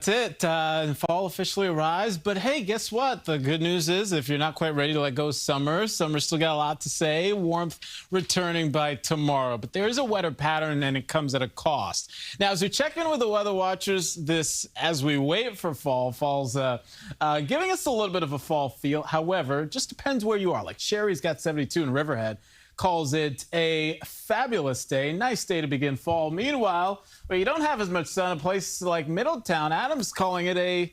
That's it. Fall officially arrives. But hey, guess what? The good news is if you're not quite ready to let go of summer's still got a lot to say. Warmth returning by tomorrow. But there is a wetter pattern, and it comes at a cost. Now, as we check in with the weather watchers, as we wait for fall's giving us a little bit of a fall feel. However, it just depends where you are. Like Sherry's got 72 in Riverhead. Calls it a fabulous day, nice day to begin fall. Meanwhile, where you don't have as much sun, a place like Middletown, Adam's calling it a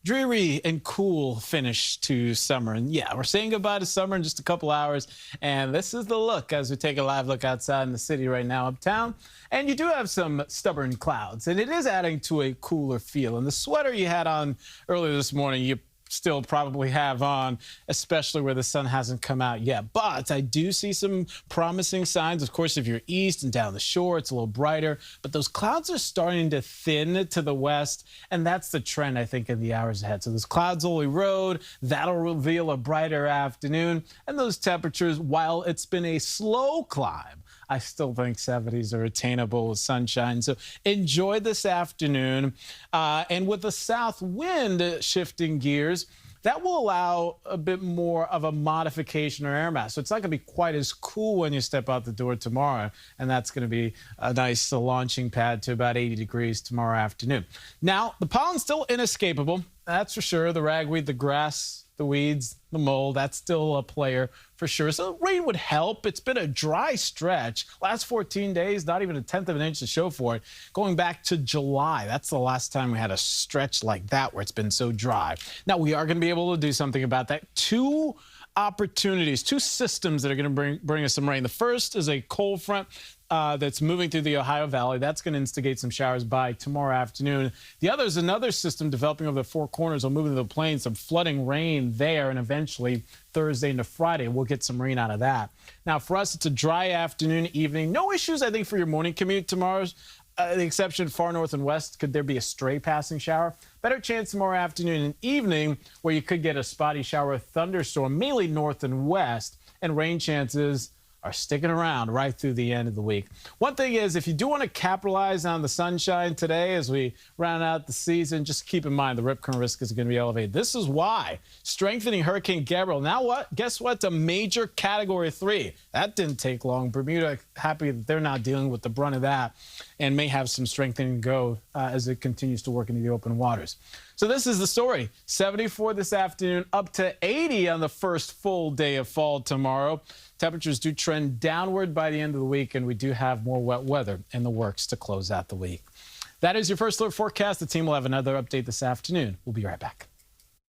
dreary and cool finish to summer. And yeah, we're saying goodbye to summer in just a couple hours. And this is the look as we take a live look outside in the city right now uptown. And you do have some stubborn clouds, and it is adding to a cooler feel. And the sweater you had on earlier this morning, you still probably have on, especially where the sun hasn't come out yet. But I do see some promising signs. Of course, if you're east and down the shore, it's a little brighter. But those clouds are starting to thin to the west, and that's the trend, I think, in the hours ahead. So those clouds will erode. That'll reveal a brighter afternoon. And those temperatures, while it's been a slow climb, I still think 70s are attainable with sunshine. So enjoy this afternoon. And with the south wind shifting gears, that will allow a bit more of a modification or air mass. So it's not going to be quite as cool when you step out the door tomorrow. And that's going to be a nice launching pad to about 80 degrees tomorrow afternoon. Now, the pollen's still inescapable. That's for sure. The ragweed, the grass, the weeds, the mold, that's still a player for sure. So rain would help. It's been a dry stretch. Last 14 days, not even a tenth of an inch to show for it. Going back to July, that's the last time we had a stretch like that where it's been so dry. Now, we are going to be able to do something about that. Two opportunities, two systems that are going to bring us some rain. The first is a cold front that's moving through the Ohio Valley. That's going to instigate some showers by tomorrow afternoon. The other is another system developing over the Four Corners. Will move into the plains, some flooding rain there, and eventually Thursday into Friday, we'll get some rain out of that. Now, for us, it's a dry afternoon, evening. No issues, I think, for your morning commute tomorrow. The exception far north and west, could there be a stray passing shower? Better chance tomorrow afternoon and evening where you could get a spotty shower thunderstorm, mainly north and west, and rain chances are sticking around right through the end of the week. One thing is, if you do want to capitalize on the sunshine today as we round out the season, just keep in mind the rip current risk is going to be elevated. This is why. Strengthening Hurricane Gabriel. Now what? Guess what? It's a major Category 3. That didn't take long. Bermuda, happy that they're not dealing with the brunt of that and may have some strengthening to go as it continues to work into the open waters. So this is the story. 74 this afternoon, up to 80 on the first full day of fall tomorrow. Temperatures do trend downward by the end of the week, and we do have more wet weather in the works to close out the week. That is your first look forecast. The team will have another update this afternoon. We'll be right back.